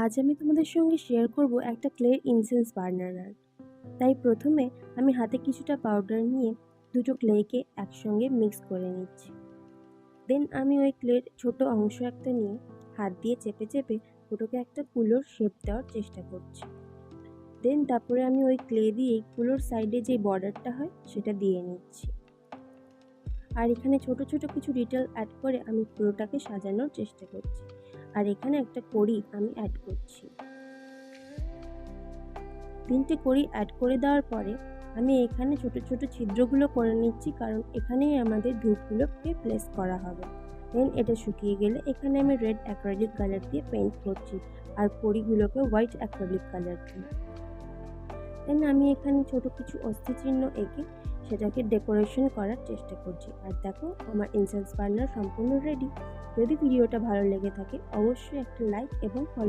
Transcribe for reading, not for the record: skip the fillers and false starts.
আজ আমি তোমাদের সঙ্গে শেয়ার করব একটা ক্লের ইনসেন্স বার্নার আর্ট। তাই প্রথমে আমি হাতে কিছুটা পাউডার নিয়ে দুটো ক্লেকে একসঙ্গে মিক্স করে নিচ্ছি। দেন আমি ওই ক্লের ছোট অংশ একটা নিয়ে হাত দিয়ে চেপে চেপে ওটাকে একটা কুলোর শেপ দেওয়ার চেষ্টা করছি। দেন তারপরে আমি ওই ক্লে দিয়ে কুলোর সাইডে যে বর্ডারটা হয় সেটা দিয়ে নিচ্ছি। আর এখানে ছোট ছোট কিছু ডিটেল অ্যাড করে আমি পুরোটাকে সাজানোর চেষ্টা করছি। আর এখানে একটা কড়ি আমি অ্যাড করছি। 3টে কড়ি অ্যাড করে দেওয়ার পরে আমি এখানে ছোট ছোট ছিদ্রগুলো করে নিচ্ছি, কারণ এখানেই আমাদের ধূপগুলোকে প্লেস করা হবে। দেন এটা শুকিয়ে গেলে এখানে আমি রেড অ্যাক্রিলিক কালার দিয়ে পেইন্ট করছি আর কড়িগুলোকে হোয়াইট অ্যাক্রিলিক কালার দিয়ে। দেন আমি এখানে ছোট কিছু অস্থিচিহ্ন এঁকে সেটাকে ডেকোরেশন করার চেষ্টা করছি। আর দেখো, আমার ইনসেন্স বার্নার সম্পূর্ণ রেডি। যদি ভিডিওটা ভালো লেগে থাকে অবশ্যই একটা লাইক এবং ফলো